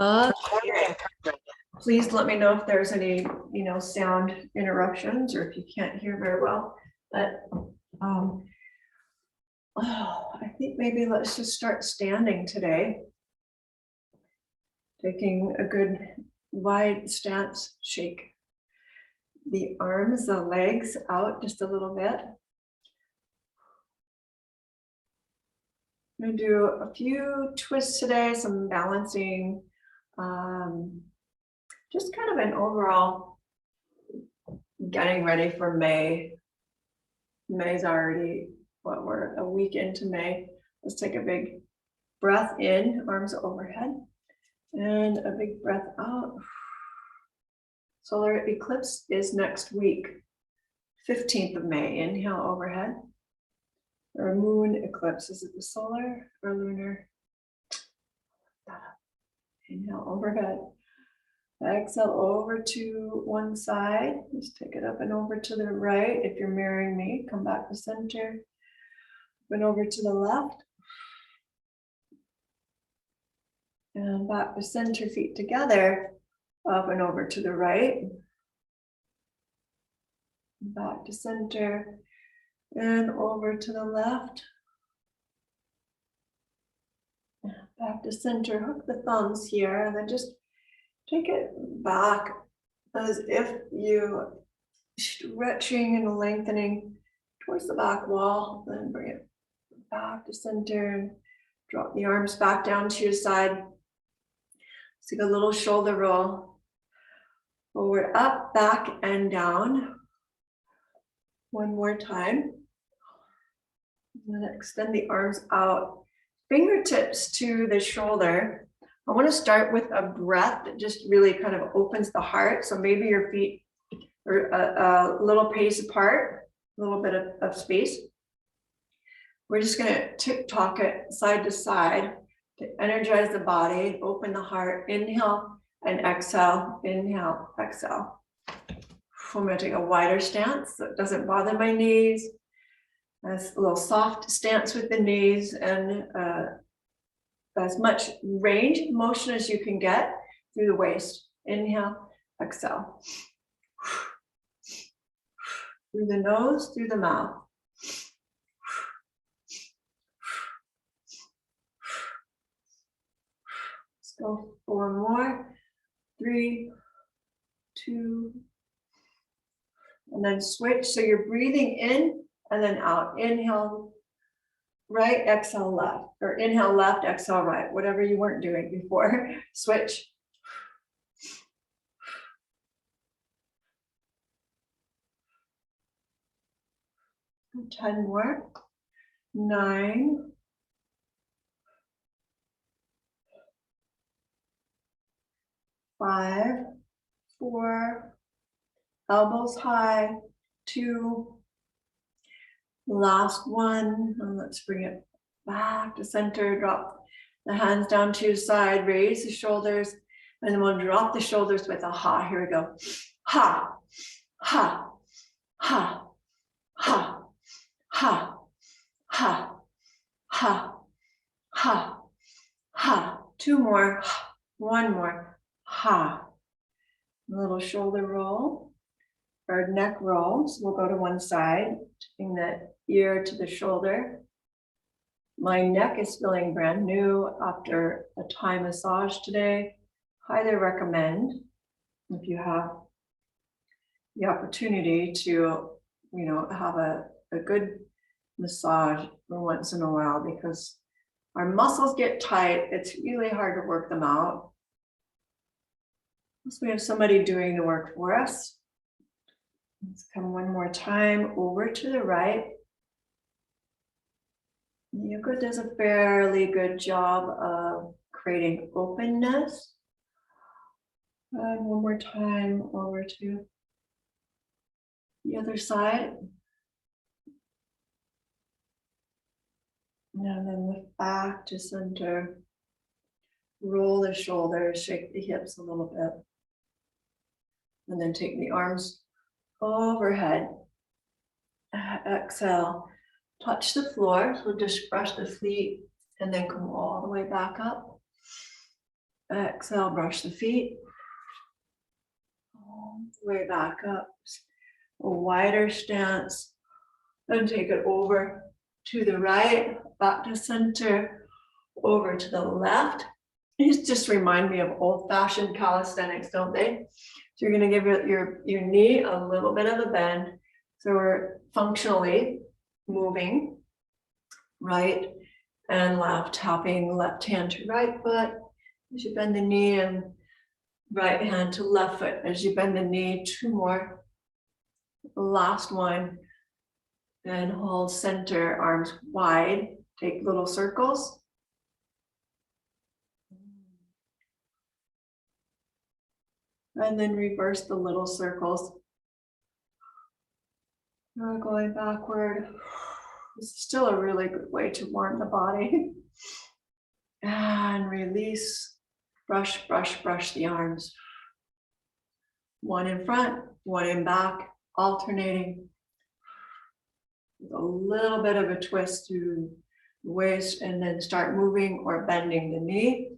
Okay. Please let me know if there's any, sound interruptions or if you can't hear very well. But I think maybe let's just start standing today. Taking a good wide stance, shake the arms, the legs out just a little bit. I'm going to do a few twists today, some balancing, just kind of an overall getting ready for May. May's already, we're a week into May. Let's take a big breath in, arms overhead, and a big breath out. Solar eclipse is next week, 15th of May. Inhale overhead. Or moon eclipse, is it the solar or lunar? Inhale overhead. Exhale over to one side. Just take it up and over to the right. If you're mirroring me, come back to center. Up and over to the left. And back to center, feet together. Up and over to the right. Back to center. And over to the left. Back to center. Hook the thumbs here and then just take it back as if you stretching and lengthening towards the back wall. Then bring it back to center and drop the arms back down to your side. Let's take a little shoulder roll. Forward, up, back, and down. One more time. And then extend the arms out. Fingertips to the shoulder. I want to start with a breath that just really kind of opens the heart. So maybe your feet are a little pace apart, a little bit of space. We're just going to tick-tock it side to side to energize the body, open the heart. Inhale and exhale, inhale, exhale. I'm going to take a wider stance so it doesn't bother my knees. That's a little soft stance with the knees and as much range of motion as you can get through the waist. Inhale, exhale. Through the nose, through the mouth. Let's go for more. 3, 2, and then switch. So you're breathing in and then out. Inhale, right, exhale, left. Or inhale, left, exhale, right. Whatever you weren't doing before. Switch. And 10 more. 9. 5, 4, elbows high, 2, last one, and let's bring it back to center, drop the hands down to your side, raise the shoulders, and then we'll drop the shoulders with a ha. Here we go. Ha, ha, ha, ha, ha, ha, ha, ha, ha. 2 more, 1 more, ha. A little shoulder roll or neck roll. So we'll go to one side, taking the ear to the shoulder. My neck is feeling brand new after a Thai massage today. Highly recommend if you have the opportunity to, have a good massage for once in a while, because our muscles get tight. It's really hard to work them out. So we have somebody doing the work for us. Let's come one more time over to the right. Yoga does a fairly good job of creating openness. And one more time over to the other side. And then lift back to center. Roll the shoulders, shake the hips a little bit. And then take the arms overhead. Exhale, touch the floor. So just brush the feet and then come all the way back up. Exhale, brush the feet. All the way back up. A wider stance. Then take it over to the right, back to center, over to the left. These just remind me of old-fashioned calisthenics, don't they? So you're going to give your knee a little bit of a bend. So we're functionally moving right and left, tapping left hand to right foot as you bend the knee, and right hand to left foot as you bend the knee. 2 more. Last one. And hold center, arms wide. Take little circles. And then reverse the little circles. Going backward. This is still a really good way to warm the body. And release. Brush, brush, brush the arms. One in front, one in back, alternating. With a little bit of a twist to the waist, and then start moving or bending the knee.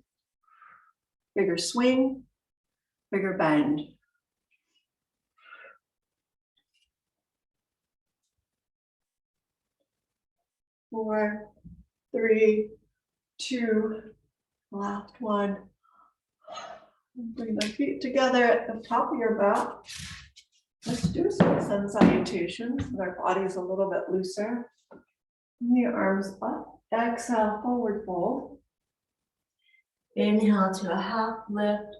Bigger swing, bigger bend. Four, 3, 2, last one. Bring the feet together at the top of your back. Let's do some sun salutations with our bodies a little bit looser. Bring the arms up. Exhale, forward fold. Inhale to a half lift.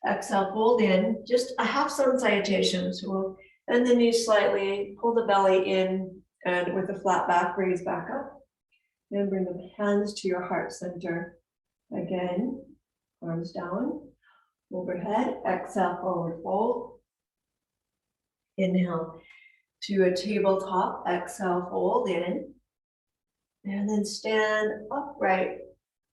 Exhale, fold in. Just a half sun salutation. So we'll bend the knees slightly, pull the belly in, and with a flat back, raise back up. And bring the hands to your heart center. Again, arms down, overhead. Exhale, forward fold. Inhale to a tabletop. Exhale, fold in. And then stand upright,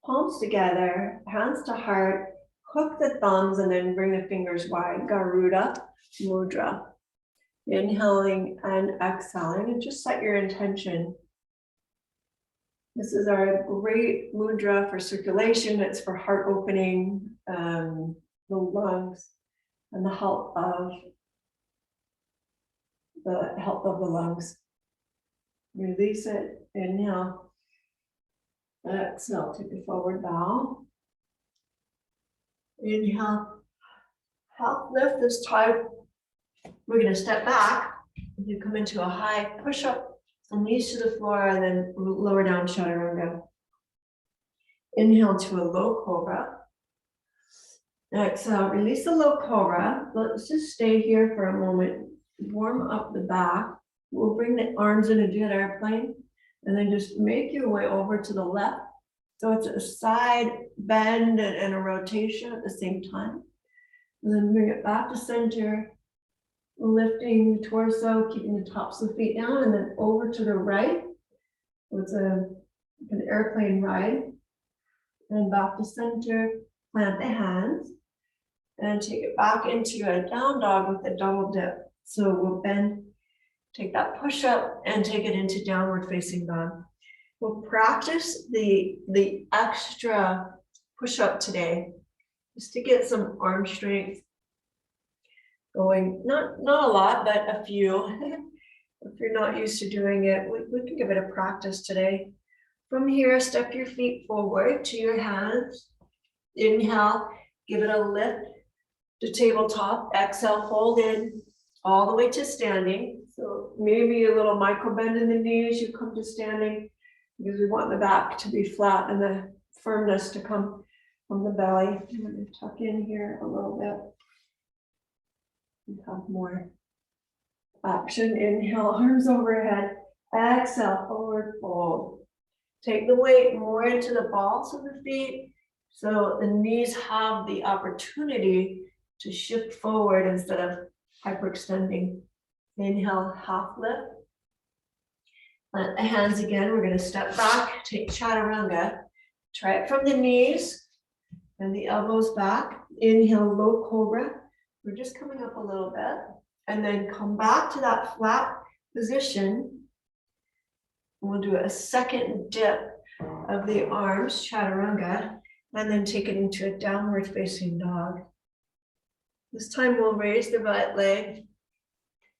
palms together, hands to heart. Hook the thumbs and then bring the fingers wide. Garuda Mudra. Inhaling and exhaling, and just set your intention. This is our great mudra for circulation. It's for heart opening, the lungs, and the health of the lungs. Release it. Inhale. Exhale. Take a forward bow. Inhale. Half lift this time. We're going to step back. You come into a high push-up. Knees to the floor, and then lower down chaturanga. Inhale to a low cobra. Exhale, release the low cobra. Let's just stay here for a moment. Warm up the back. We'll bring the arms in a jet airplane, and then just make your way over to the left. So it's a side bend and a rotation at the same time. And then bring it back to center. Lifting the torso, keeping the tops of the feet down, and then over to the right. So it's an airplane ride. And back to center, plant the hands, and take it back into a down dog with a double dip. So we'll bend, take that push up, and take it into downward facing dog. We'll practice the extra push up today, just to get some arm strength going. Not a lot, but a few. If you're not used to doing it, we can give it a practice today. From here, step your feet forward to your hands. Inhale, give it a lift to tabletop. Exhale, fold in all the way to standing. So maybe a little micro bend in the knees. You come to standing because we want the back to be flat and the firmness to come from the belly. I'm going to tuck in here a little bit. Have more action. Inhale, arms overhead. Exhale, forward fold. Take the weight more into the balls of the feet so the knees have the opportunity to shift forward instead of hyperextending. Inhale, half lift. Plant the hands again. We're going to step back, take chaturanga. Try it from the knees and the elbows back. Inhale, low cobra. We're just coming up a little bit, and then come back to that flat position. We'll do a second dip of the arms, chaturanga, And then take it into a downward facing dog. This time we'll raise the right leg,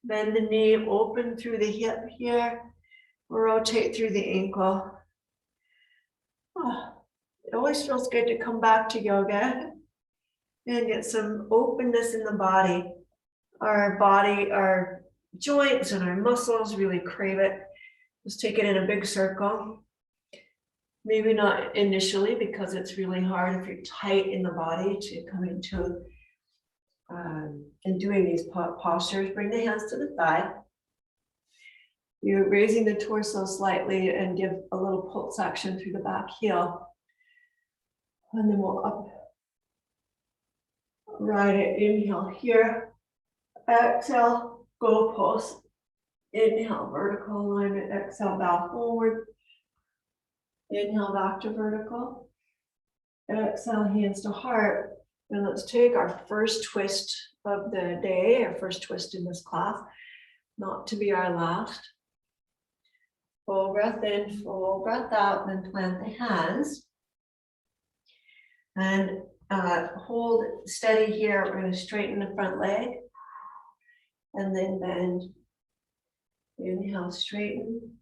bend the knee, open through the hip here, rotate through the ankle. Oh, it always feels good to come back to yoga and get some openness in the body. Our joints and our muscles really crave it. Just take it in a big circle. Maybe not initially because it's really hard if you're tight in the body to come into and doing these postures. Bring the hands to the thigh. You're raising the torso slightly and give a little pulse action through the back heel. And then we'll upright it. Inhale here. Exhale, goal pose. Inhale, vertical alignment. Exhale, bow forward. Inhale, back to vertical. Exhale, hands to heart. And let's take our first twist of the day, our first twist in this class, not to be our last. Full breath in, full breath out, then plant the hands. And hold steady here. We're going to straighten the front leg. And then bend. Inhale, straighten.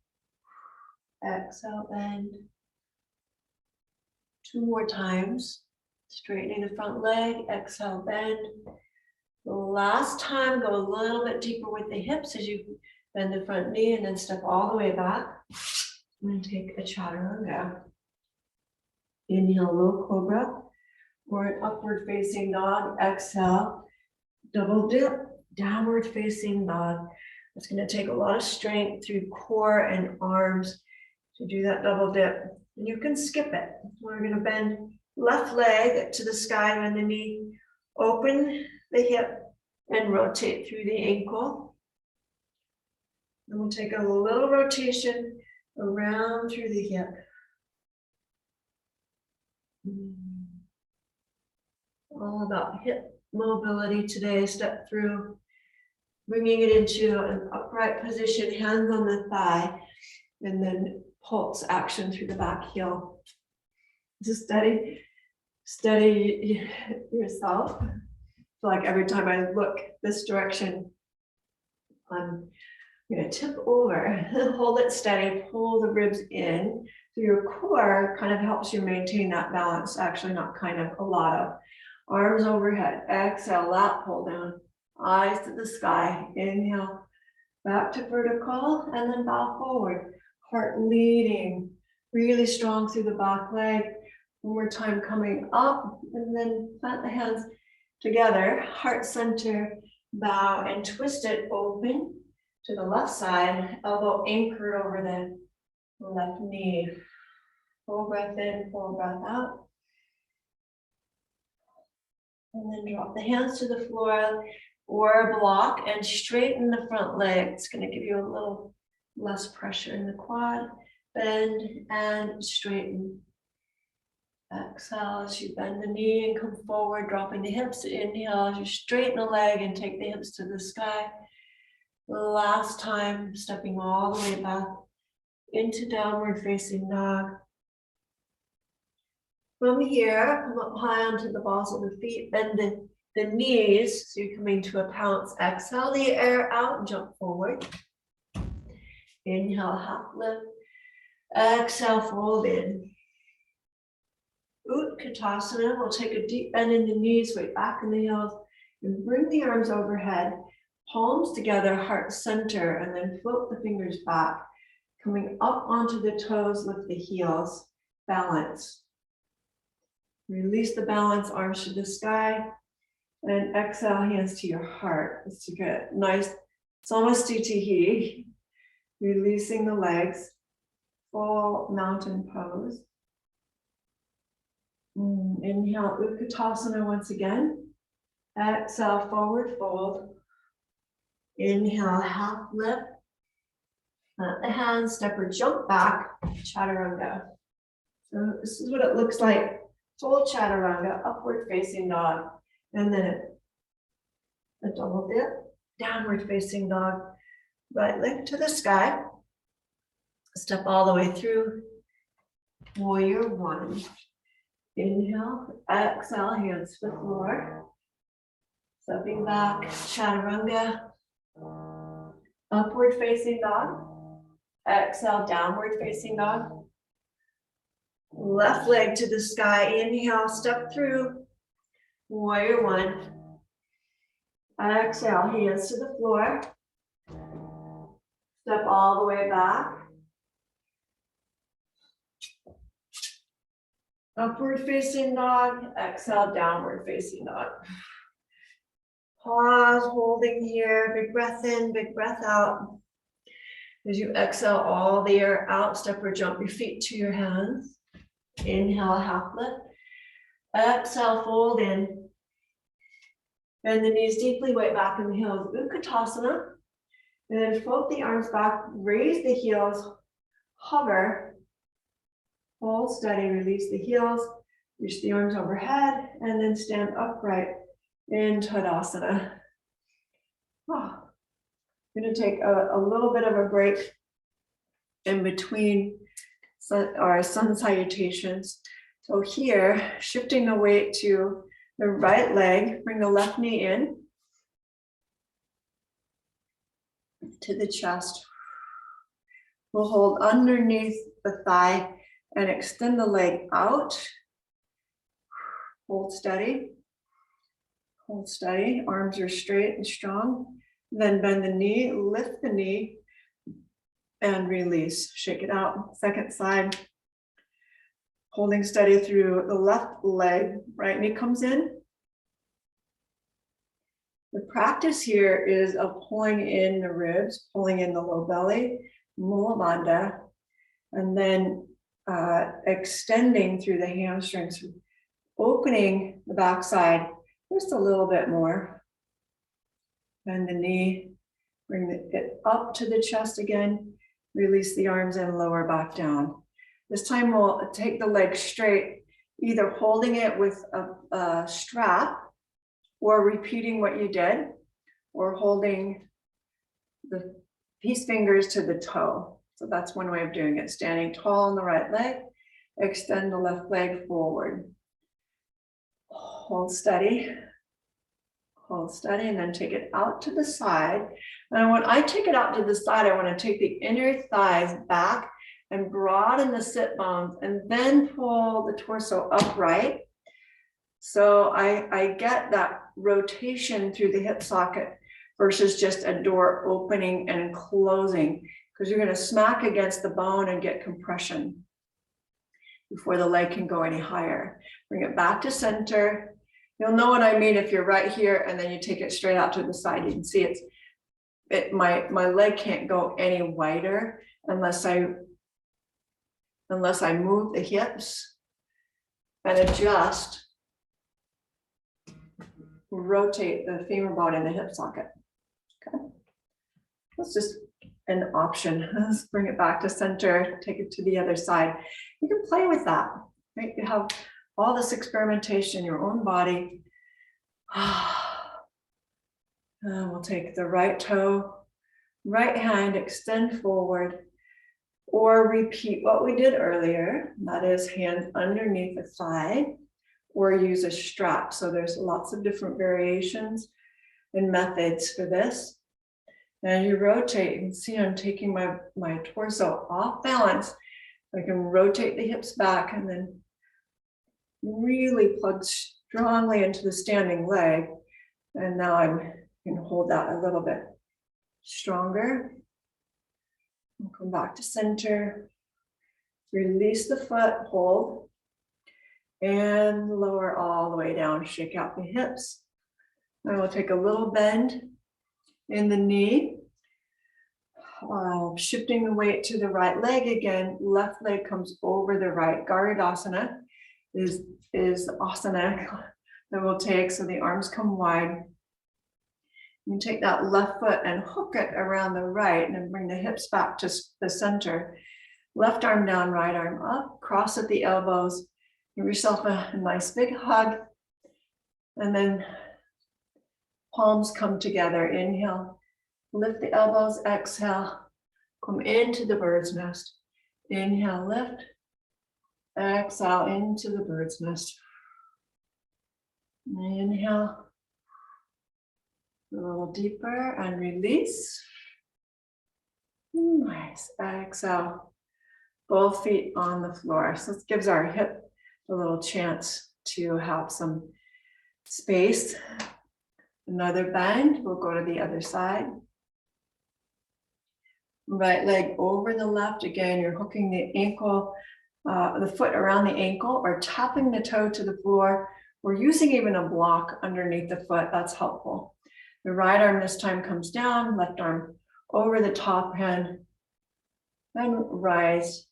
Exhale, bend. 2 more times. Straightening the front leg. Exhale, bend. The last time, go a little bit deeper with the hips as you bend the front knee and then step all the way back. And take a chaturanga. Inhale, low cobra. Or an upward facing dog. Exhale, double dip, downward facing dog. It's going to take a lot of strength through core and arms to do that double dip. And you can skip it. We're going to bend left leg to the sky, bend the knee, open the hip, and rotate through the ankle. And we'll take a little rotation around through the hip. All about hip mobility today. Step through, bringing it into an upright position, hands on the thigh, and then pulse action through the back heel. Just steady yourself. I feel like every time I look this direction, I'm going to tip over. Hold it steady, pull the ribs in. So your core kind of helps you maintain that balance, actually not kind of, a lot of. Arms overhead, exhale, lat pull down, eyes to the sky. Inhale, back to vertical, and then bow forward. Heart leading, really strong through the back leg. One more time, coming up, and then plant the hands together, heart center, bow, and twist it open to the left side, elbow anchored over the left knee. Full breath in, full breath out. And then drop the hands to the floor or block and straighten the front leg. It's going to give you a little less pressure in the quad. Bend and straighten. Exhale as you bend the knee and come forward, dropping the hips. Inhale as you straighten the leg and take the hips to the sky. Last time, stepping all the way back into downward facing dog. From here, come up high onto the balls of the feet, bend the knees, so you're coming to a pounce. Exhale the air out, jump forward. Inhale, half lift. Exhale, fold in. Katasana, we'll take a deep bend in the knees, weight back in the heels, and bring the arms overhead, palms together, heart center, and then float the fingers back. Coming up onto the toes, lift the heels, balance. Release the balance, arms to the sky, and exhale, hands to your heart. Let's take a nice Samasthiti. Releasing the legs, full mountain pose. Inhale, Katasana once again. Exhale, forward fold. Inhale, half lift. Plant the hands, step or jump back, chaturanga. So this is what it looks like. Full chaturanga, upward facing dog, and then a double dip, downward facing dog, right leg to the sky. Step all the way through, warrior one. Inhale, exhale, hands to the floor. Stepping back, chaturanga. Upward facing dog. Exhale, downward facing dog. Left leg to the sky. Inhale, step through. Warrior one. Exhale, hands to the floor. Step all the way back. Upward facing dog. Exhale, downward facing dog. Pause, holding here. Big breath in, big breath out. As you exhale all the air out, step or jump your feet to your hands. Inhale, half lift. Exhale, fold in. Bend the knees deeply, weight back in the heels. Katasana. And then float the arms back, raise the heels, hover. Hold steady, release the heels, reach the arms overhead, and then stand upright in Tadasana. I'm going to take a little bit of a break in between our sun salutations. So here, shifting the weight to the right leg, bring the left knee in to the chest. We'll hold underneath the thigh and extend the leg out. Hold steady. Hold steady. Arms are straight and strong. Then bend the knee, lift the knee, and release. Shake it out. Second side. Holding steady through the left leg. Right knee comes in. The practice here is of pulling in the ribs, pulling in the low belly, Mula Bandha, and then extending through the hamstrings, opening the backside just a little bit more. Bend the knee, bring it up to the chest again, release the arms and lower back down. This time we'll take the leg straight, either holding it with a strap or repeating what you did, or holding the peace fingers to the toe. So that's one way of doing it. Standing tall on the right leg, extend the left leg forward. Hold steady, and then take it out to the side. And when I take it out to the side, I want to take the inner thighs back and broaden the sit bones, and then pull the torso upright. So I get that rotation through the hip socket versus just a door opening and closing, because you're going to smack against the bone and get compression before the leg can go any higher. Bring it back to center. You'll know what I mean if you're right here and then you take it straight out to the side. You can see my leg can't go any wider unless I move the hips and adjust, rotate the femur bone in the hip socket. Okay, that's just an option. Let's bring it back to center, take it to the other side. You can play with that, right? You have all this experimentation in your own body. And we'll take the right toe, right hand, extend forward, or repeat what we did earlier. That is hands underneath the thigh, or use a strap. So there's lots of different variations and methods for this. And you rotate, you can see I'm taking my torso off balance. I can rotate the hips back and then really plug strongly into the standing leg. And now I can hold that a little bit stronger. We'll come back to center. Release the foot, hold. And lower all the way down, shake out the hips. I will take a little bend in the knee. Shifting the weight to the right leg again, left leg comes over the right. Garudasana is the asana that we'll take, so the arms come wide. You can take that left foot and hook it around the right and then bring the hips back to the center. Left arm down, right arm up, cross at the elbows. Give yourself a nice big hug. And then palms come together. Inhale, lift the elbows, exhale, come into the bird's nest. Inhale, lift, Exhale into the bird's nest. Inhale. A little deeper and release. Nice. Exhale. Both feet on the floor. So this gives our hip a little chance to have some space. Another bend. We'll go to the other side. Right leg over the left. Again, you're hooking the ankle, the foot around the ankle, or tapping the toe to the floor. We're using even a block underneath the foot. That's helpful. The right arm this time comes down, left arm over the top hand, and rise.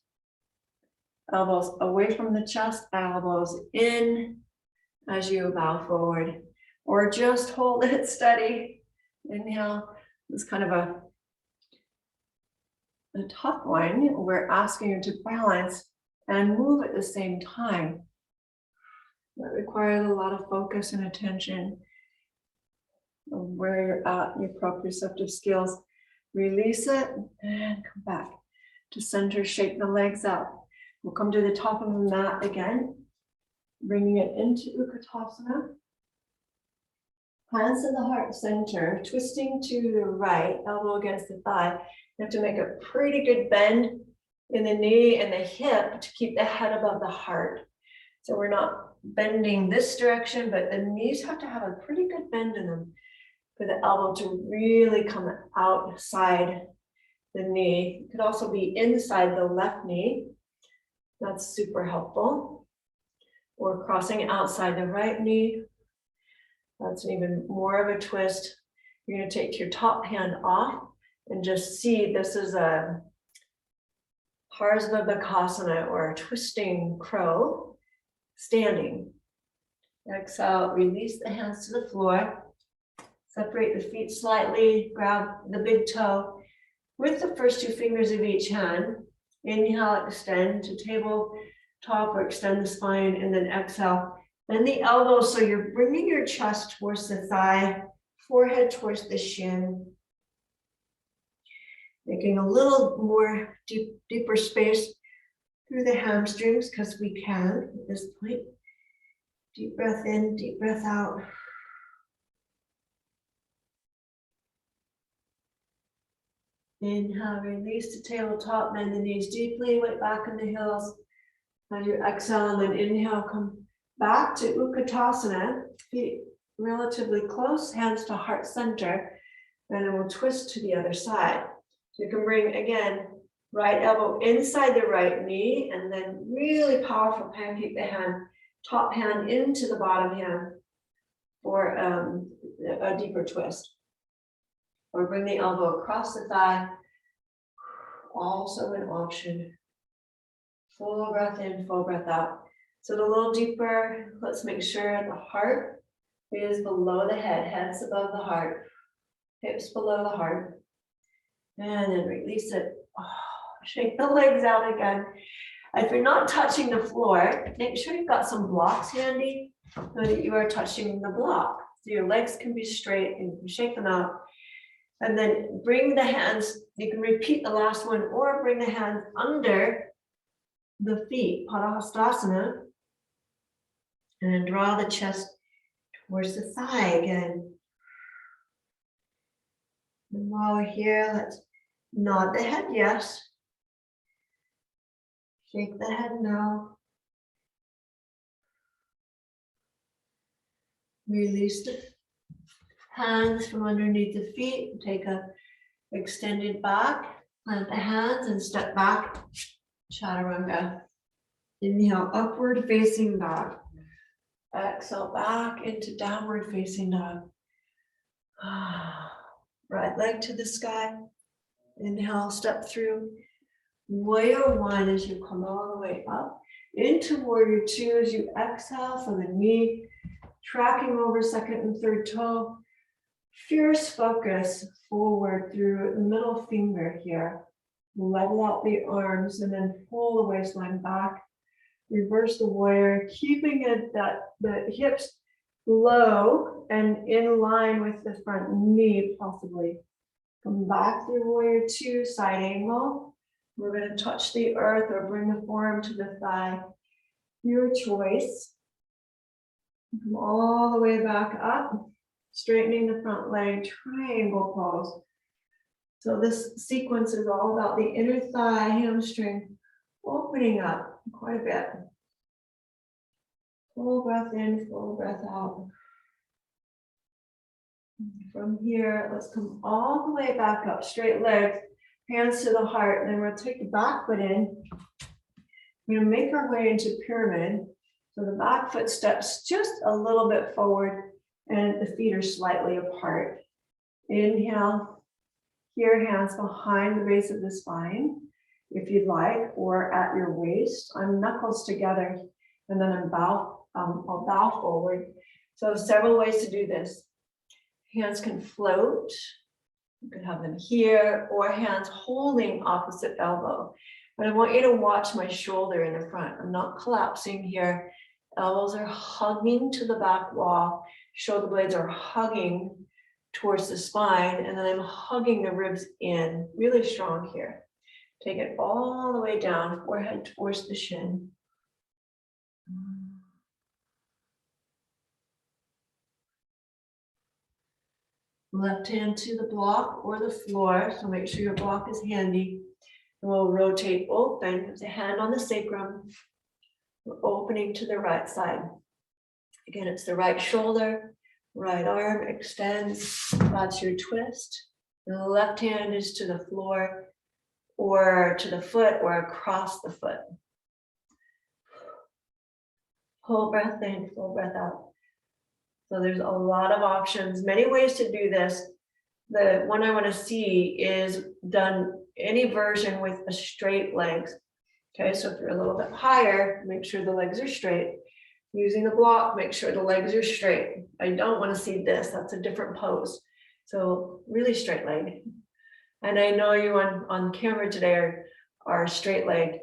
Elbows away from the chest, elbows in as you bow forward, or just hold it steady. Inhale. It's kind of a tough one. We're asking you to balance and move at the same time. That requires a lot of focus and attention of where you're at, your proprioceptive skills. Release it and come back to center. Shake the legs up. We'll come to the top of the mat again, bringing it into Katasana. Hands to the heart center, twisting to the right, elbow against the thigh. You have to make a pretty good bend in the knee and the hip to keep the head above the heart. So we're not bending this direction, but the knees have to have a pretty good bend in them for the elbow to really come outside the knee. It could also be inside the left knee. That's super helpful. Or crossing outside the right knee. That's even more of a twist. You're going to take your top hand off and just see this is a Katasana, or a twisting crow, standing. Exhale, release the hands to the floor. Separate the feet slightly, grab the big toe with the first two fingers of each hand. Inhale, extend to tabletop, or extend the spine, and then exhale. Bend the elbows so you're bringing your chest towards the thigh, forehead towards the shin. Making a little more deeper space through the hamstrings, because we can at this point. Deep breath in, deep breath out. Inhale, release to tabletop, bend the knees deeply, weight back in the heels. As you exhale, and then inhale, come back to Utkatasana, feet relatively close, hands to heart center, and then we'll twist to the other side. So you can bring, again, right elbow inside the right knee, and then really powerful pancake the hand, top hand into the bottom hand for a deeper twist. Or bring the elbow across the thigh, also an option. Full breath in, full breath out. So a little deeper, let's make sure the heart is below the head, head's above the heart, hips below the heart. And then release it. Shake the legs out again. If you're not touching the floor, make sure you've got some blocks handy so that you are touching the block. So your legs can be straight and you can shake them out. And then bring the hands, you can repeat the last one, or bring the hands under the feet, Tadasana, and then draw the chest towards the thigh again. And while we're here, let's nod the head yes. Shake the head no. Release the hands from underneath the feet. Take a extended back. Plant the hands and step back. Chaturanga. Inhale, upward facing dog. Exhale, back into downward facing dog. Right leg to the sky. Inhale, step through. Warrior one as you come all the way up. Into warrior two as you exhale from the knee. Tracking over second and third toe. Fierce focus forward through the middle finger here. Level out the arms and then pull the waistline back. Reverse the warrior, keeping it that the hips low and in line with the front knee possibly. Come back through warrior two, side angle. We're going to touch the earth or bring the forearm to the thigh. your choice. Come all the way back up, straightening the front leg, triangle pose. So this sequence is all about the inner thigh, hamstring, opening up quite a bit. Full breath in, full breath out. From here, let's come all the way back up, straight legs, hands to the heart, and then we'll take the back foot in. We're gonna make our way into pyramid. So the back foot steps just a little bit forward and the feet are slightly apart. Inhale, here, hands behind the base of the spine, if you'd like, or at your waist, on knuckles together, and then I'll bow forward. So several ways to do this. Hands can float. You can have them here, or hands holding opposite elbow. But I want you to watch my shoulder in the front. I'm not collapsing here. Elbows are hugging to the back wall. Shoulder blades are hugging towards the spine, and then I'm hugging the ribs in, really strong here. Take it all the way down, forehead towards the shin. Left hand to the block or the floor, so make sure your block is handy. And we'll rotate open with the hand on the sacrum. We're opening to the right side. Again, it's the right shoulder, right arm extends, that's your twist. And the left hand is to the floor or to the foot or across the foot. Full breath in, full breath out. So there's a lot of options, many ways to do this. The one I want to see is done any version with a straight legs. Okay, so if you're a little bit higher, make sure the legs are straight. Using the block, make sure the legs are straight. I don't want to see this, that's a different pose. So really straight leg. And I know you on camera today are straight leg.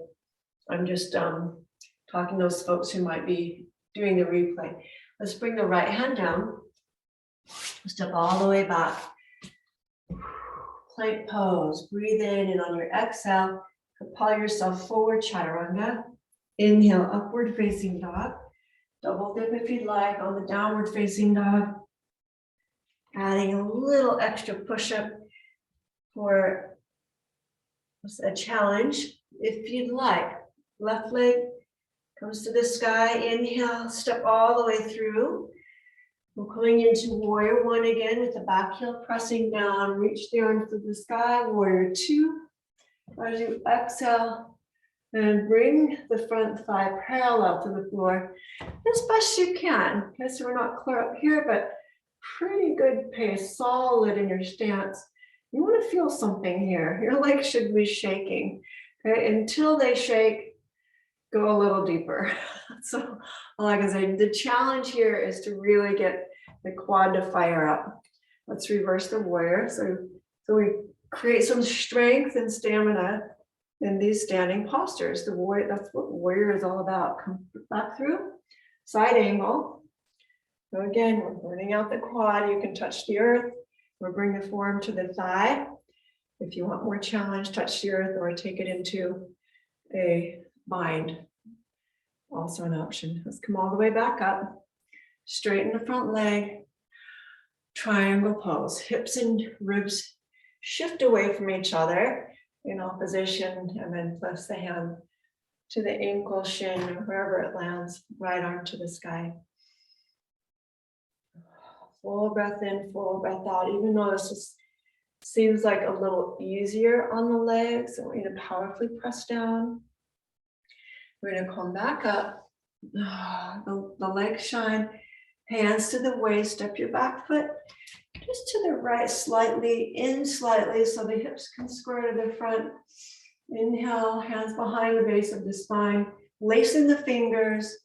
I'm just talking to those folks who might be doing the replay. Let's bring the right hand down. Step all the way back. Plank pose. Breathe in, and on your exhale, propel yourself forward, chaturanga. Inhale, upward facing dog. Double dip if you'd like on the downward facing dog. Adding a little extra push-up for a challenge if you'd like. Left leg comes to the sky. Inhale, step all the way through. We're going into warrior one again with the back heel pressing down. Reach the arms to the sky. Warrior two. As you exhale, and bring the front thigh parallel to the floor as best you can. Okay, so we're not clear up here, but pretty good pace, solid in your stance. You want to feel something here. Your legs should be shaking. Okay, until they shake, go a little deeper. So like I said, the challenge here is to really get the quad to fire up. Let's reverse the warrior. So we create some strength and stamina in these standing postures. The warrior, that's what warrior is all about. Come back through, side angle. So again, we're burning out the quad. You can touch the earth or bring the forearm to the thigh. If you want more challenge, touch the earth or take it into a bind. Also an option. Let's come all the way back up. Straighten the front leg. Triangle pose. Hips and ribs shift away from each other in opposition, and then press the hand to the ankle, shin, or wherever it lands. Right arm to the sky. Full breath in, full breath out. Even though this seems like a little easier on the legs, I want you to powerfully press down. We're going to come back up. The legs shine. Hands to the waist. Step your back foot just to the right slightly, in slightly, so the hips can square to the front. Inhale, hands behind the base of the spine. Lacing the fingers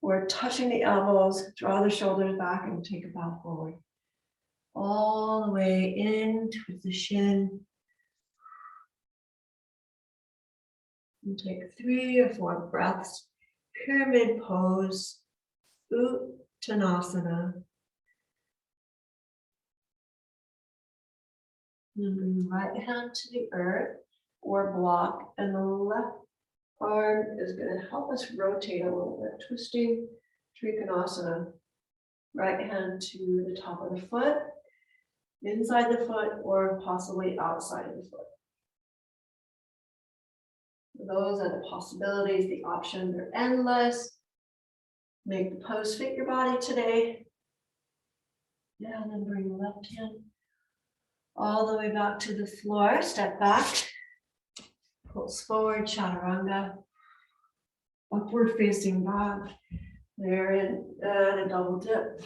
or touching the elbows. Draw the shoulders back and take a bow forward. All the way in towards the shin. And take 3 or 4 breaths. Pyramid pose. Tanasana. And bring the right hand to the earth or block, and the left arm is going to help us rotate a little bit, twisting Trikonasana. Right hand to the top of the foot, inside the foot, or possibly outside of the foot. Those are the possibilities, the options are endless. Make the pose fit your body today. Yeah, and then bring the left hand all the way back to the floor. Step back. Pulse forward, chaturanga. Upward facing dog. There, and a double dip.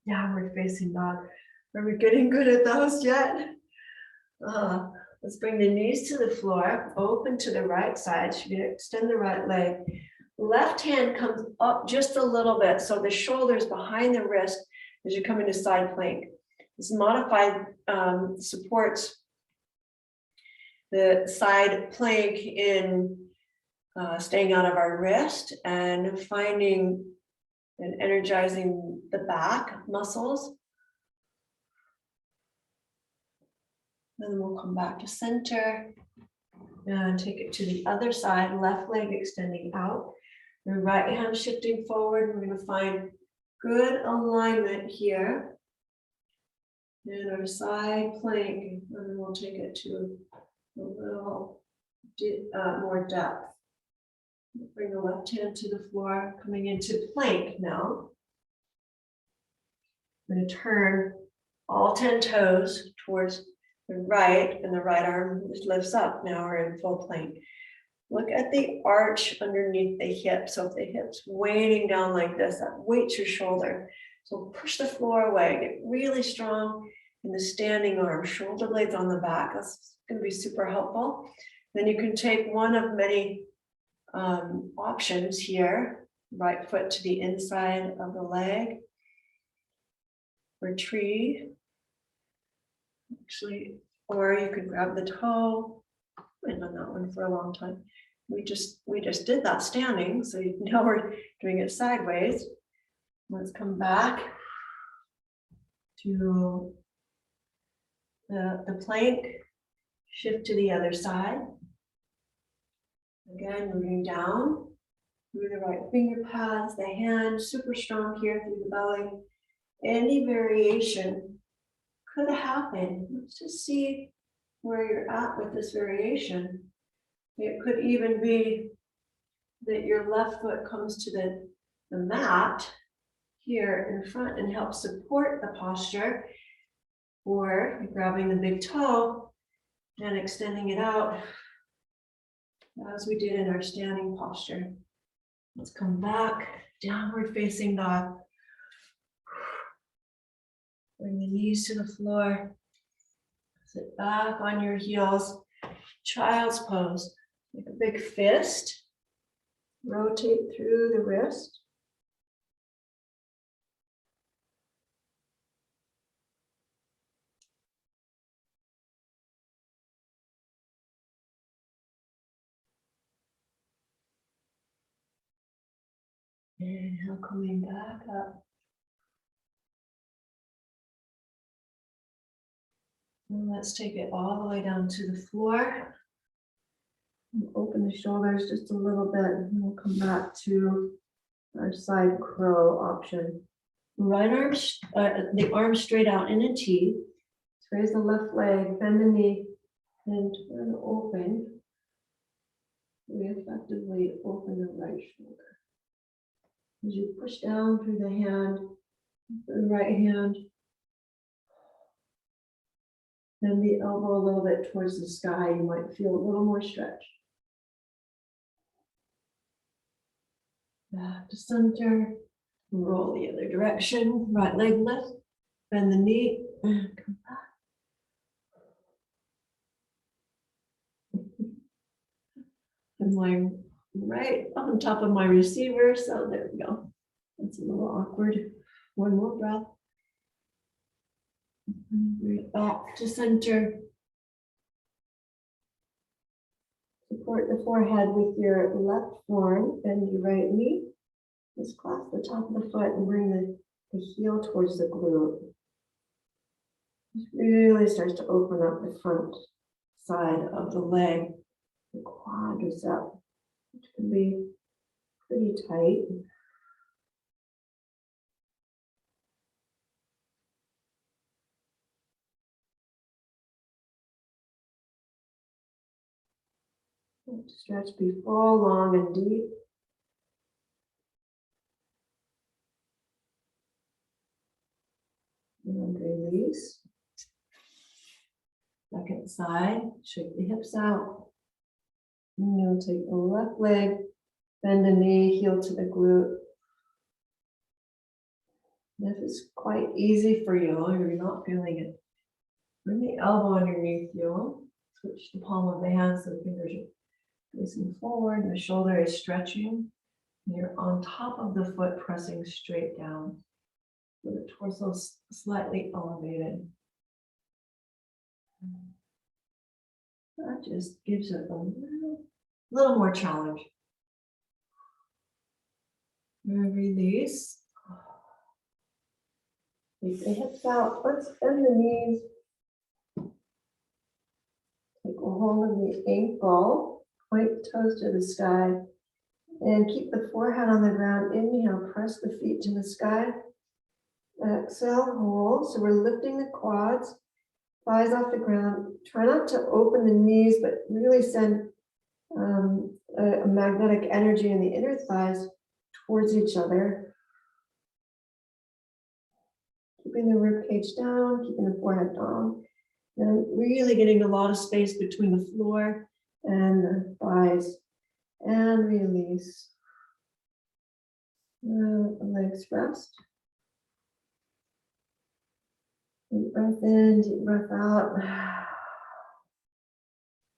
Downward facing dog. Are we getting good at those yet? Let's bring the knees to the floor, open to the right side. So you're going to extend the right leg. Left hand comes up just a little bit, so the shoulders behind the wrist as you come into side plank. This modified supports the side plank in staying out of our wrist and finding and energizing the back muscles. Then we'll come back to center and take it to the other side, left leg extending out. The right hand shifting forward. We're going to find good alignment here in our side plank, and then we'll take it to a little more depth. Bring the left hand to the floor, coming into plank now. We're going to turn all 10 toes towards the right, and the right arm lifts up. Now we're in full plank. Look at the arch underneath the hip. So if the hip's weighting down like this, that weights your shoulder. So push the floor away, get really strong in the standing arm, shoulder blades on the back. That's going to be super helpful. Then you can take one of many options here. Right foot to the inside of the leg. Retreat. Actually, or you could grab the toe. I've done that one for a long time. We just did that standing, so now we're doing it sideways. Let's come back to the plank. Shift to the other side. Again, moving down through the right finger pads, the hand super strong here through the belly. Any variation could happen. Let's just see where you're at with this variation. It could even be that your left foot comes to the mat here in front and helps support the posture, or you're grabbing the big toe and extending it out as we did in our standing posture. Let's come back, downward facing dog. Bring the knees to the floor. Sit back on your heels. Child's pose. Make a big fist. Rotate through the wrist. Inhale, coming back up. And let's take it all the way down to the floor. Open the shoulders just a little bit, and we'll come back to our side crow option. Right arm, the arm straight out in a T. Let's raise the left leg, bend the knee, and turn open. We effectively open the right shoulder. As you push down through the hand, the right hand, bend the elbow a little bit towards the sky. You might feel a little more stretch. Back to center. Roll the other direction. Right leg lift. Bend the knee and come back. I'm lying right on top of my receiver, so there we go. That's a little awkward. One more breath. Bring it back to center. Support the forehead with your left forearm, bend your right knee. Just clasp the top of the foot and bring the heel towards the glute. This really starts to open up the front side of the leg. the quadricep, which can be pretty tight. Stretch, be full, long, and deep. And release. Second side, shake the hips out. And you'll take the left leg, bend the knee, heel to the glute. And if it's quite easy for you, or you're not feeling it, bring the elbow underneath you. Switch the palm of the hand so the fingers are facing forward, and the shoulder is stretching. And you're on top of the foot, pressing straight down. With the torso slightly elevated. That just gives it a little more challenge. And release. Take the hips out. Let's bend the knees. Take a hold of the ankle. Point the toes to the sky. And keep the forehead on the ground. Inhale, press the feet to the sky. Exhale, hold. So we're lifting the quads, thighs off the ground. Try not to open the knees, but really send a magnetic energy in the inner thighs towards each other. Keeping the rib cage down, keeping the forehead down. And really getting a lot of space between the floor and the thighs. And release. Legs rest. Deep breath in, deep breath out.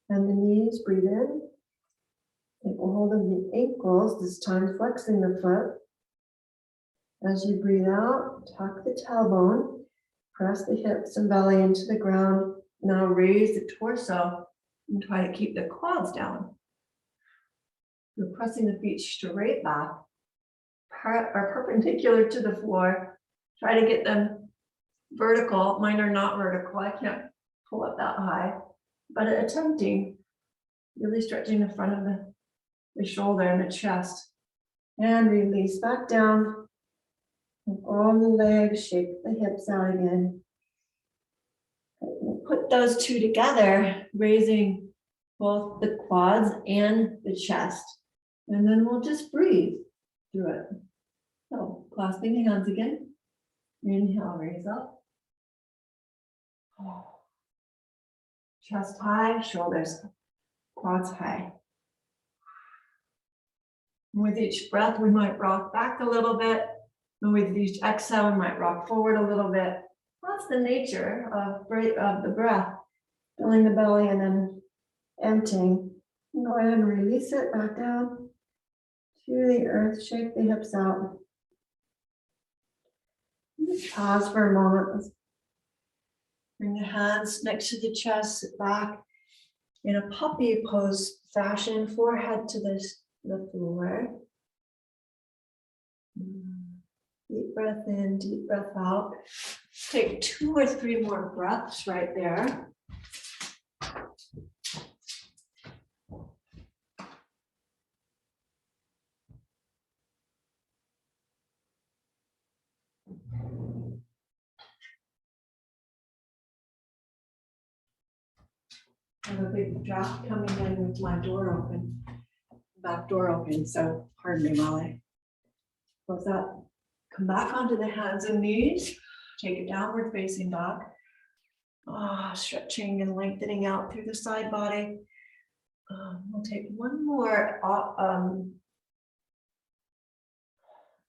Bend the knees, breathe in. Take a hold of the ankles, this time flexing the foot. As you breathe out, tuck the tailbone, press the hips and belly into the ground. Now raise the torso and try to keep the quads down. You're pressing the feet straight back, or perpendicular to the floor. Try to get them vertical. Mine are not vertical. I can't pull up that high, but attempting, really stretching the front of the shoulder and the chest. And release back down. And all the legs, shake the hips out again. We'll put those two together, raising both the quads and the chest. And then we'll just breathe through it. So clasping the hands again. Inhale, raise up. Chest high, shoulders, quads high. And with each breath, we might rock back a little bit. And with each exhale, we might rock forward a little bit. That's the nature of the breath. Filling the belly and then emptying. Go ahead and release it back down to the earth. Shake the hips out. Just pause for a moment. Let's bring the hands next to the chest, sit back in a puppy pose fashion, forehead to the floor. Deep breath in, deep breath out. Take 2 or 3 more breaths right there. I have a big draft coming in with my door open, back door open, so pardon me while I close that. Come back onto the hands and knees, take a downward facing dog. Stretching and lengthening out through the side body. We'll take one more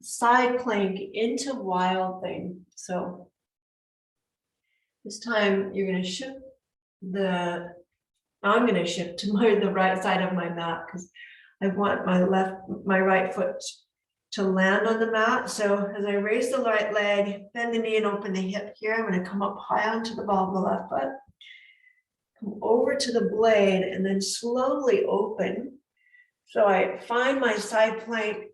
side plank into wild thing. So this time you're going to shift I'm going to shift to the right side of my mat because I want my right foot to land on the mat. So as I raise the right leg, bend the knee and open the hip here, I'm going to come up high onto the ball of the left foot. Come over to the blade and then slowly open. So I find my side plank,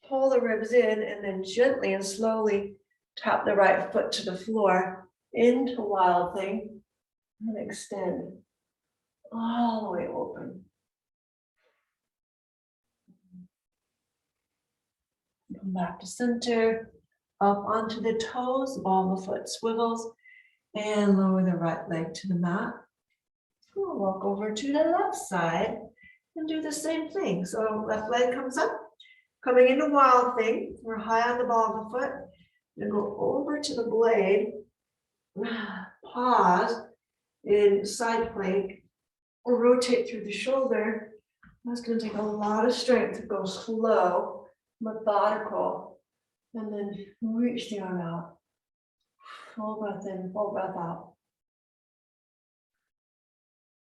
pull the ribs in, and then gently and slowly tap the right foot to the floor into wild thing and extend all the way open. Come back to center, up onto the toes, the ball of the foot swivels, and lower the right leg to the mat. We'll walk over to the left side and do the same thing. So left leg comes up, coming into wild thing. We're high on the ball of the foot. Then go over to the blade, pause in side plank, or rotate through the shoulder. That's going to take a lot of strength to go slow, methodical, and then reach the arm out. Full breath in, full breath out.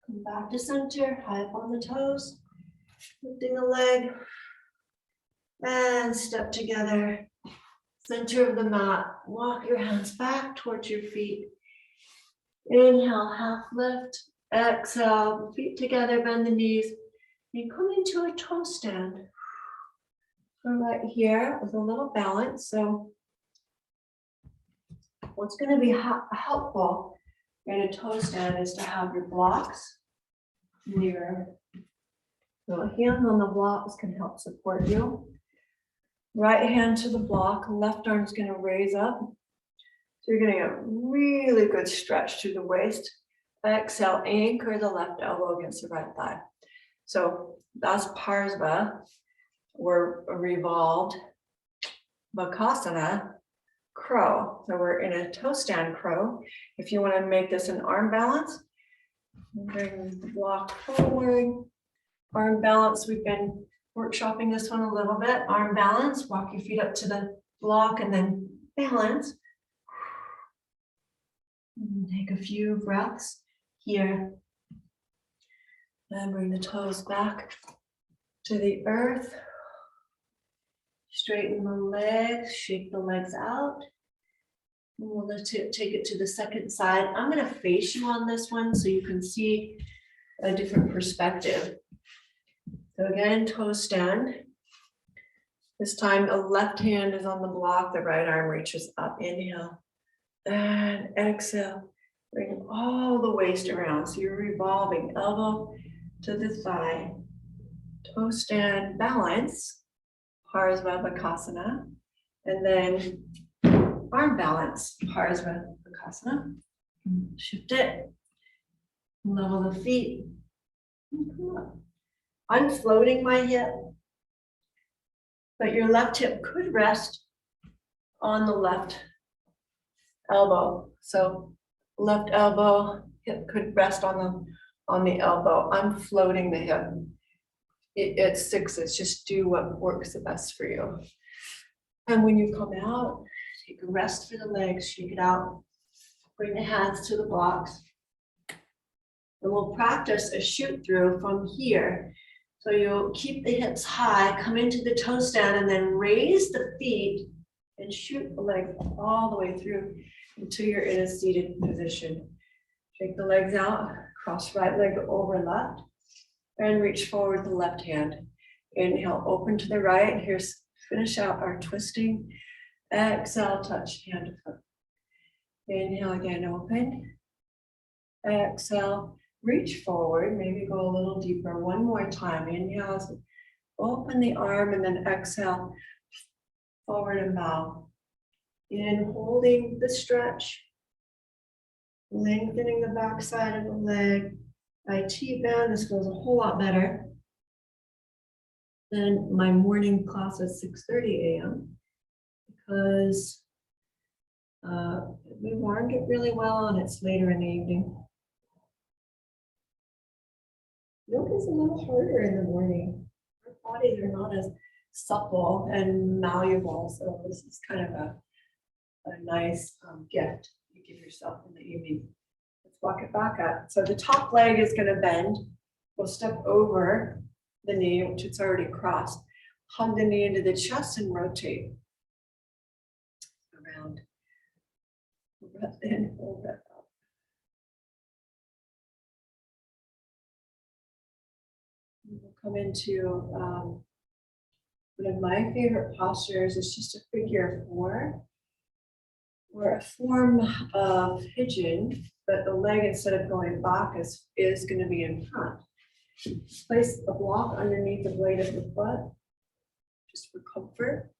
Come back to center, high up on the toes, lifting the leg, and step together. Center of the mat, walk your hands back towards your feet. Inhale, half lift, exhale, feet together, bend the knees. You come into a toe stand. So right here with a little balance. So what's going to be helpful in a toe stand is to have your blocks near. So a hand on the blocks can help support you. Right hand to the block, left arm is going to raise up. So you're getting a really good stretch through the waist. Exhale, anchor the left elbow against the right thigh. So that's Parsva. We're revolved. Katasana, crow. So we're in a toe stand crow. If you want to make this an arm balance, bring the block forward. Arm balance, we've been workshopping this one a little bit. Arm balance, walk your feet up to the block and then balance. And take a few breaths here. And bring the toes back to the earth. Straighten the legs, shake the legs out. And we'll take it to the second side. I'm going to face you on this one so you can see a different perspective. So again, toe stand. This time the left hand is on the block, the right arm reaches up. Inhale and exhale. Bring all the waist around. So you're revolving elbow to the thigh. Toe stand balance, Parsva Katasana. And then arm balance, Parsva Katasana. Shift it. Level the feet. Come up. I'm floating my hip, but your left hip could rest on the left elbow. So left elbow, hip could rest on the elbow. I'm floating the hip. It's sixes, just do what works the best for you. And when you come out, take a rest for the legs, shake it out. Bring the hands to the blocks. And we'll practice a shoot through from here. So you'll keep the hips high, come into the toe stand, and then raise the feet and shoot the legs all the way through until you're in a seated position. Shake the legs out, cross right leg over left, and reach forward the left hand. Inhale, open to the right. Here's finish out our twisting. Exhale, touch hand to foot. Inhale again, open. Exhale. Reach forward, maybe go a little deeper. One more time. Inhale, open the arm, and then exhale, forward and bow. In holding the stretch, lengthening the back side of the leg. IT band, this goes a whole lot better than my morning class at 6:30 a.m. because we warmed it really well and it's later in the evening. Yoga is a little harder in the morning. Our bodies are not as supple and malleable, so this is kind of a nice gift you give yourself in the evening. Let's walk it back up. So the top leg is going to bend. We'll step over the knee, which it's already crossed. Hug the knee into the chest and rotate around. Breath in, full breath out. We'll come into one of my favorite postures. It's just a figure four, or a form of pigeon, but the leg, instead of going back, is going to be in front. Place a block underneath the blade of the foot, just for comfort.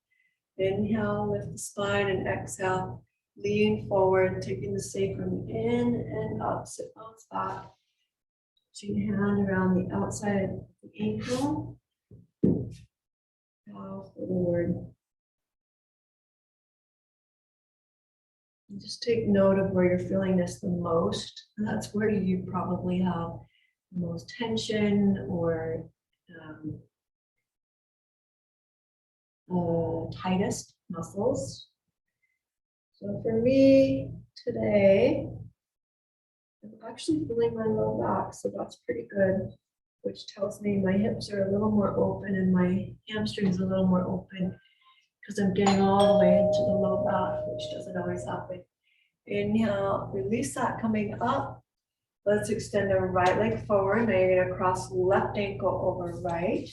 Inhale, lift the spine, and exhale, lean forward, taking the sacrum in and up, sit bones back. Putting your hand around the outside of the ankle. Bow forward. And just take note of where you're feeling this the most. And that's where you probably have the most tension or tightest muscles. So for me today, I'm actually feeling my low back, so that's pretty good, which tells me my hips are a little more open and my hamstrings a little more open because I'm getting all the way into the low back, which doesn't always happen. Inhale, release that coming up. Let's extend our right leg forward. Now you're gonna cross left ankle over right.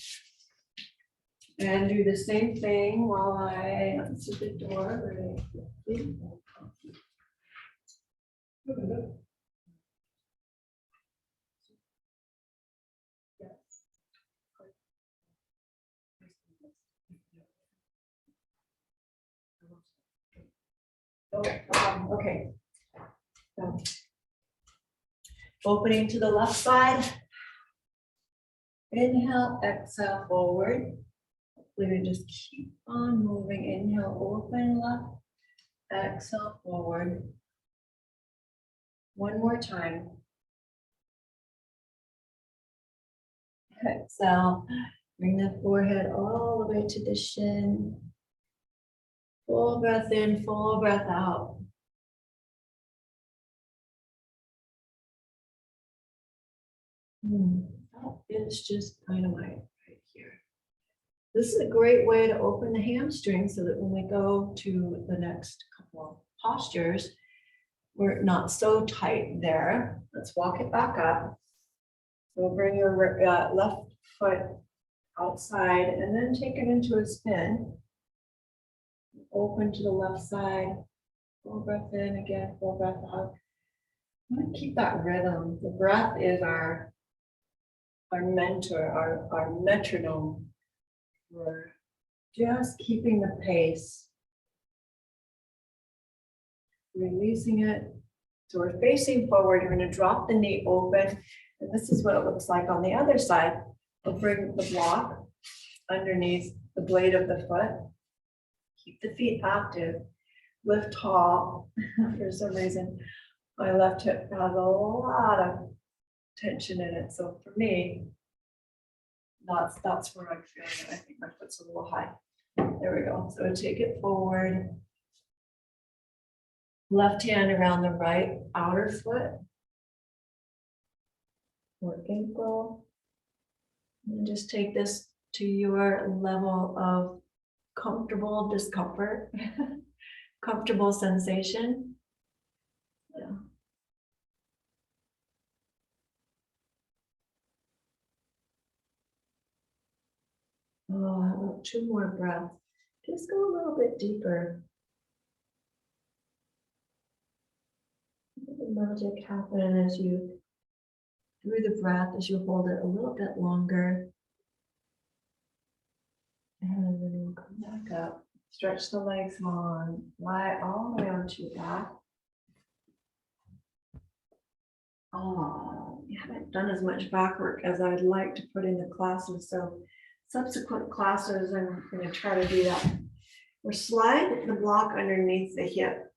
And do the same thing while I answer the door very quickly. Okay. So, opening to the left side. Inhale, exhale, forward. We're going to just keep on moving. Inhale, open left. Exhale, forward. One more time. Exhale. Bring the forehead all the way to the shin. Full breath in, full breath out. That is just dynamite right here. This is a great way to open the hamstring so that when we go to the next couple of postures, we're not so tight there. Let's walk it back up. So bring your left foot outside and then take it into a spin. Open to the left side. Full breath in again, full breath out. I'm going to keep that rhythm. The breath is our mentor, our metronome. We're just keeping the pace. Releasing it. So we're facing forward. You're going to drop the knee open. And this is what it looks like on the other side. We'll bring the block underneath the blade of the foot. Keep the feet active. Lift tall. For some reason, my left hip has a lot of tension in it. So for me, that's where I'm feeling it. I think my foot's a little high. There we go. So take it forward. Left hand around the right outer foot. Or ankle. And just take this to your level of comfortable discomfort, comfortable sensation. Yeah. Oh, 2 more breaths. Just go a little bit deeper. The magic happen as you, through the breath, as you hold it a little bit longer. And then we'll come back up. Stretch the legs long. Lie all the way onto your back. Oh, you haven't done as much back work as I'd like to put in the classes. So subsequent classes, I'm going to try to do that. Or slide the block underneath the hip.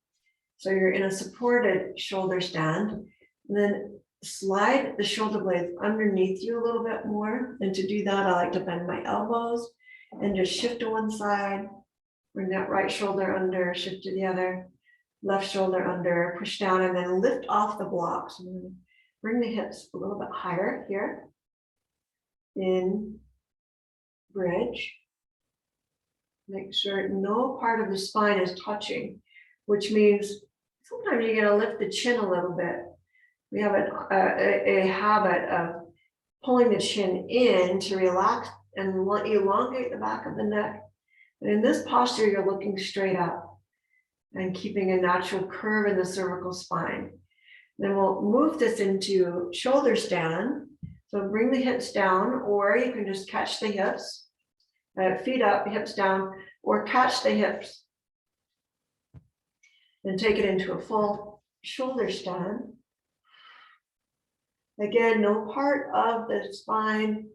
So you're in a supported shoulder stand. And then slide the shoulder blades underneath you a little bit more. And to do that, I like to bend my elbows and just shift to one side. Bring that right shoulder under, shift to the other. Left shoulder under, push down, and then lift off the blocks. And bring the hips a little bit higher here. In bridge. Make sure no part of the spine is touching, which means sometimes you're going to lift the chin a little bit. We have a habit of pulling the chin in to relax and elongate the back of the neck. And in this posture, you're looking straight up and keeping a natural curve in the cervical spine. Then we'll move this into shoulder stand. So bring the hips down, or you can just catch the hips Feet up, hips down, or catch the hips. And take it into a full shoulder stand. Again, no part of the spine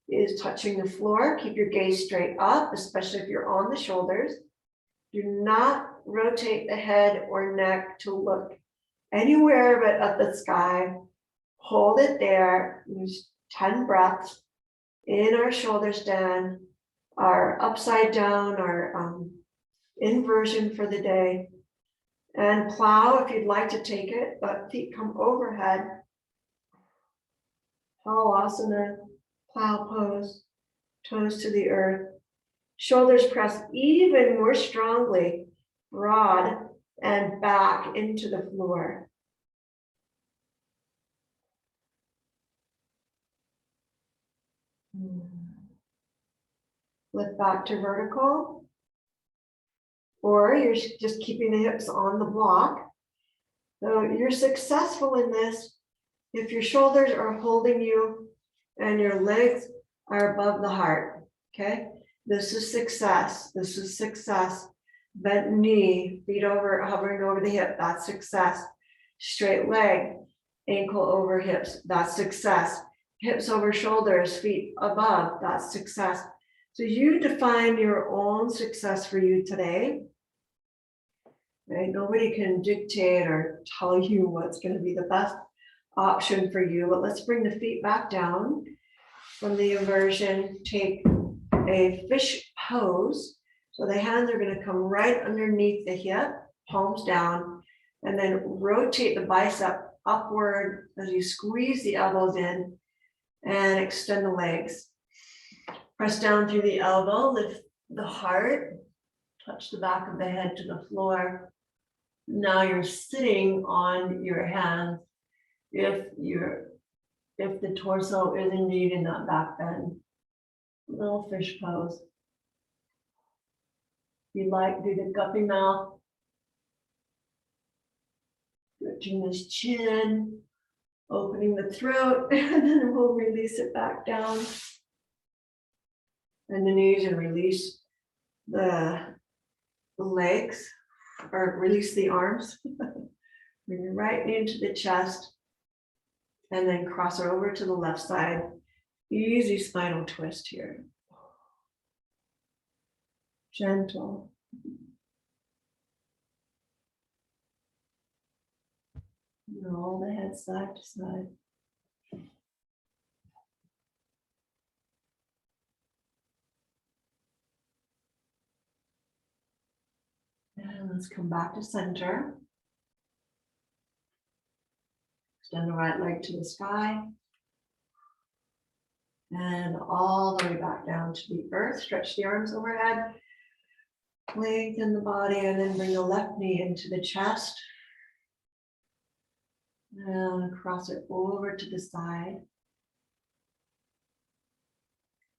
is touching the floor. Keep your gaze straight up, especially if you're on the shoulders. Do not rotate the head or neck to look anywhere but at the sky. Hold it there. Use 10 breaths in our shoulder stand, our upside down, our inversion for the day. And plow if you'd like to take it, but feet come overhead. Talasana, plow pose, toes to the earth. Shoulders press even more strongly, broad and back into the floor. Lift back to vertical. Or you're just keeping the hips on the block. So you're successful in this if your shoulders are holding you and your legs are above the heart, okay? This is success. This is success. Bent knee, feet over, hovering over the hip, that's success. Straight leg, ankle over hips, that's success. Hips over shoulders, feet above, that's success. So you define your own success for you today. Right? Nobody can dictate or tell you what's going to be the best option for you, but let's bring the feet back down from the inversion. Take a fish pose. So the hands are going to come right underneath the hip, palms down, and then rotate the bicep upward as you squeeze the elbows in and extend the legs. Press down through the elbow, lift the heart, touch the back of the head to the floor. Now you're sitting on your hands if the torso is indeed in that back bend. Little fish pose. If you like, do the guppy mouth. Stretching this chin, opening the throat, and then we'll release it back down. And the knees, and release the legs, or release the arms. Bring your right knee into the chest, and then cross it over to the left side. Easy spinal twist here. Gentle. Roll the head side to side. And let's come back to center. Extend the right leg to the sky. And all the way back down to the earth. Stretch the arms overhead. Lengthen the body, and then bring the left knee into the chest. And cross it over to the side.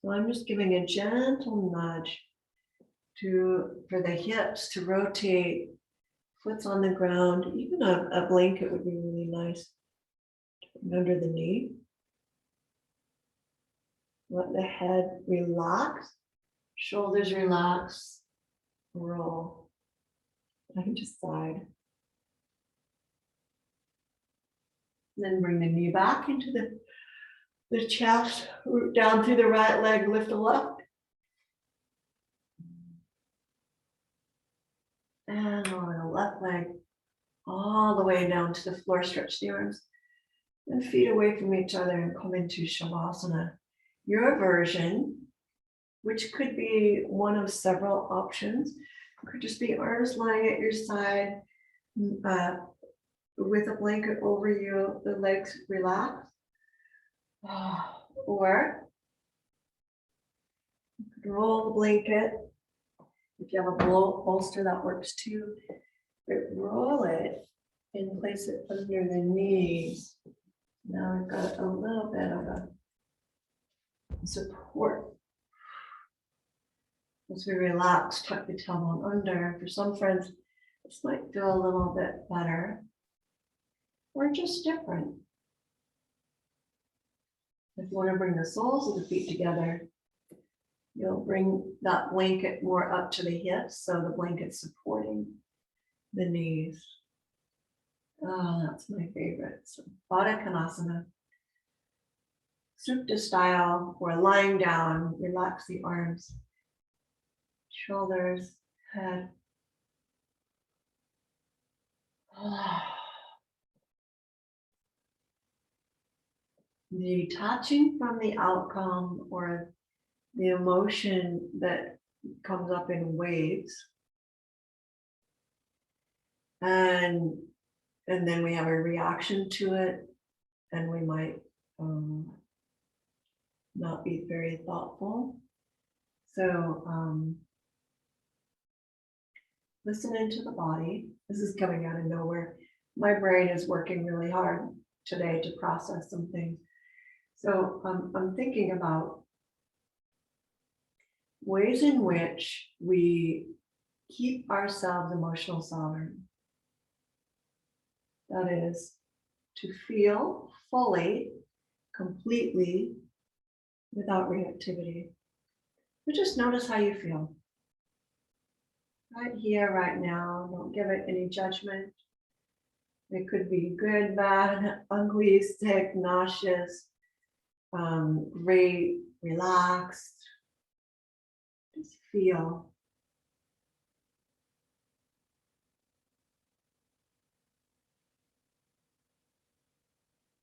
So I'm just giving a gentle nudge for the hips to rotate, foot's on the ground. Even a blanket would be really nice under the knee. Let the head relax, shoulders relax, roll. I can just side. Then bring the knee back into the chest, root down through the right leg, lift the left. And lower the left leg all the way down to the floor. Stretch the arms and feet away from each other and come into Shavasana. Your version, which could be one of several options, could just be arms lying at your side with a blanket over you, the legs relaxed. Or you could roll the blanket. If you have a bolster, that works too. But roll it and place it under the knees. Now I've got a little bit of a support. As we relax, tuck the tailbone under. For some friends, this might feel a little bit better or just different. If you want to bring the soles of the feet together, You'll bring that blanket more up to the hips, so the blanket's supporting the knees. Oh, that's my favorite. So Katasana. Supta style, or lying down, relax the arms, shoulders, head. Detaching from the outcome or the emotion that comes up in waves. And then we have a reaction to it, and we might not be very thoughtful. So listening to the body. This is coming out of nowhere. My brain is working really hard today to process some things. So I'm thinking about ways in which we keep ourselves emotional sovereign. That is, to feel fully, completely, without reactivity. But just notice how you feel. Right here, right now. Don't give it any judgment. It could be good, bad, ugly, sick, nauseous, great, relaxed. Just feel.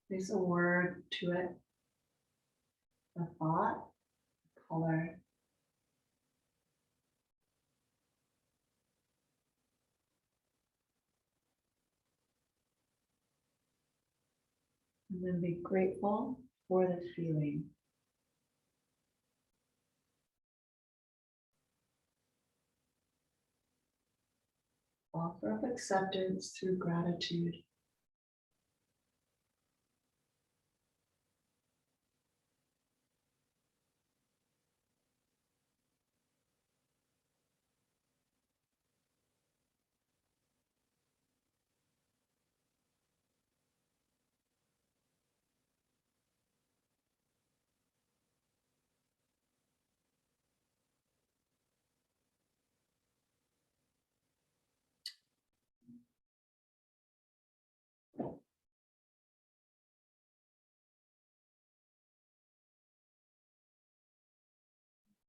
Place a word to it, a thought, a color. And then be grateful for the feeling. Offer up acceptance through gratitude.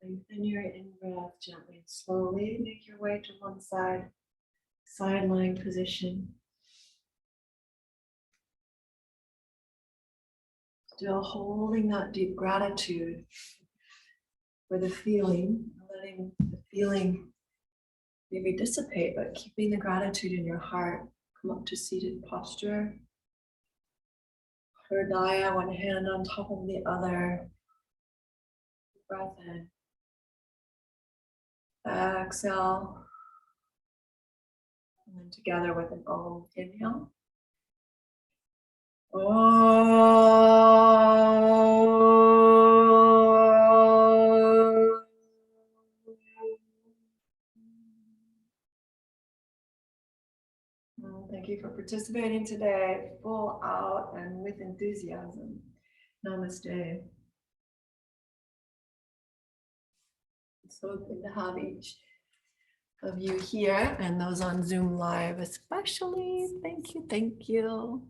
Lengthen your in-breath gently and slowly. Make your way to one side, side lying position. Still holding that deep gratitude for the feeling, letting the feeling maybe dissipate, but keeping the gratitude in your heart. Come up to seated posture. Hridaya, one hand on top of the other. Breath in. Exhale. And then together with an Om, inhale. Thank you for participating today, full out and with enthusiasm. Namaste. It's so good to have each of you here and those on Zoom Live especially. Thank you, thank you.